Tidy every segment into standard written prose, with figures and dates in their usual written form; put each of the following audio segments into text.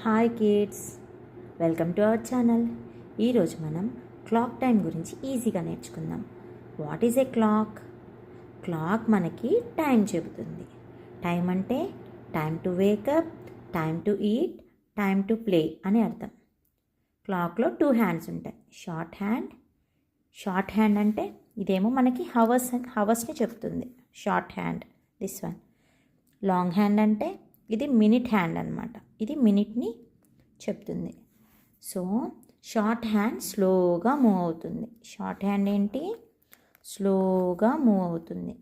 Hi kids, welcome to our channel. ఈరోజు మనం clock time గురించి ఈజీగా నేర్చుకుందాం. What is a clock? Clock మనకి టైం చెబుతుంది. టైం అంటే time to wake up, time to eat, time to play అని అర్థం. క్లాక్లో 2 హ్యాండ్స్ ఉంటాయి. షార్ట్ హ్యాండ్ అంటే ఇదేమో మనకి హవర్స్ని చెప్తుంది. Short hand this one. Long hand అంటే ఇది మినిట్ హ్యాండ్ అనమాట. ఇది మినిట్ని చెప్తుంది. సో షార్ట్ హ్యాండ్ స్లోగా మూవ్ అవుతుంది. షార్ట్ హ్యాండ్ ఏంటి? స్లోగా మూవ్ అవుతుంది.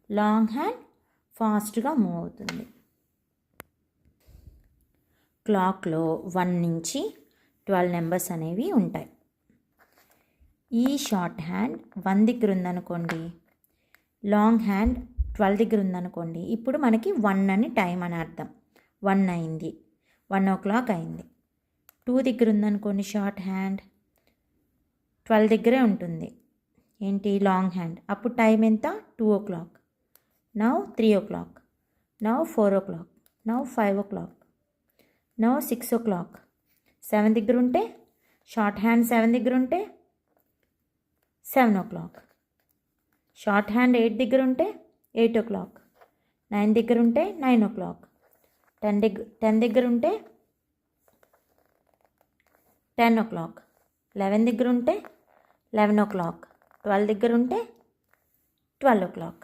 లాంగ్ హ్యాండ్ ఫాస్ట్గా మూవ్ అవుతుంది. క్లాక్లో 1 నుంచి 12 నెంబర్స్ అనేవి ఉంటాయి. ఈ షార్ట్ హ్యాండ్ 1 దగ్గర ఉందనుకోండి, లాంగ్ హ్యాండ్ 12 దగ్గర ఉందనుకోండి, ఇప్పుడు మనకి 1 అని టైం అని అర్థం. 1 అయింది, 1 o'clock అయింది. 2 దగ్గర ఉందనుకోండి షార్ట్ హ్యాండ్, 12 దగ్గరే ఉంటుంది. ఏంటి? Long hand. అప్పుడు టైం ఎంత? 2 o'clock. Now 3 o'clock. Now 4 o'clock. Now 5 o'clock. Now 6 o'clock. 7 దగ్గర ఉంటే షార్ట్ హ్యాండ్ 7 దగ్గర ఉంటే 7 o'clock. షార్ట్ హ్యాండ్ 8 దగ్గర ఉంటే 8 o'clock. 9 దగ్గర ఉంటే 9 o'clock. 10 దగ్గర ఉంటే 10 o'clock. 11 దగ్గర ఉంటే 11 o'clock. 12 దగ్గర ఉంటే 12 o'clock.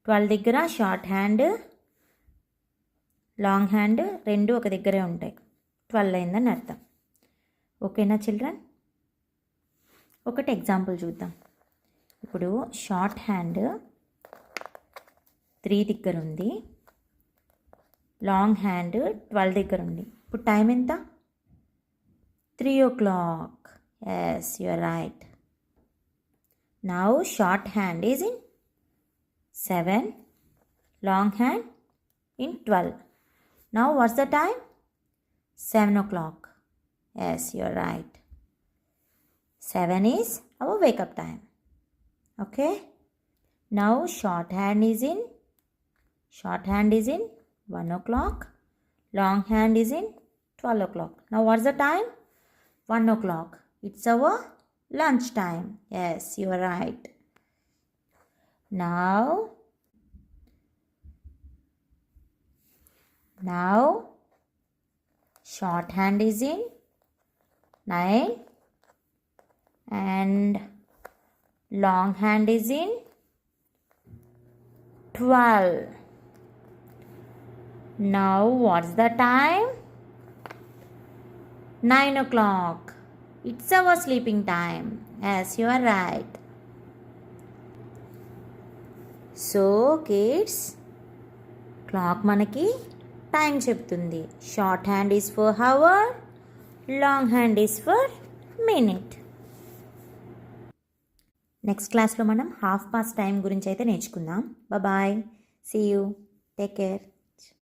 12 దగ్గర షార్ట్ హ్యాండ్, లాంగ్ హ్యాండ్ రెండు ఒక దగ్గరే ఉంటాయి. 12 అయిందని అర్థం. ఓకేనా చిల్డ్రన్? ఒకటి ఎగ్జాంపుల్ చూద్దాం. ఇప్పుడు షార్ట్ హ్యాండ్ 3 దగ్గర ఉంది, లాంగ్ హ్యాండ్ 12 దగ్గర ఉంది. ఇప్పుడు టైం ఎంత? 3 o'clock. Yes, you are right. Now short hand is in 7, long hand in 12. Now what's the time? 7 o'clock. Yes, you are right. 7 is our wake up time. Okay. Now short hand is in 1 o'clock. Long hand is in 12 o'clock. Now what's the time? 1 o'clock. It's our lunch time. Yes, you are right. Now short hand is in 9 and long hand is in 12. Now what's the time? 9 o'clock. It's our sleeping time. Yes, you are right. So kids, clock మనకి time చెప్తుంది. Short hand is for hour, long hand is for minute. Next క్లాస్లో మనం 1/2 past time గురించి అయితే నేర్చుకుందాం. Bye. See you. Take care.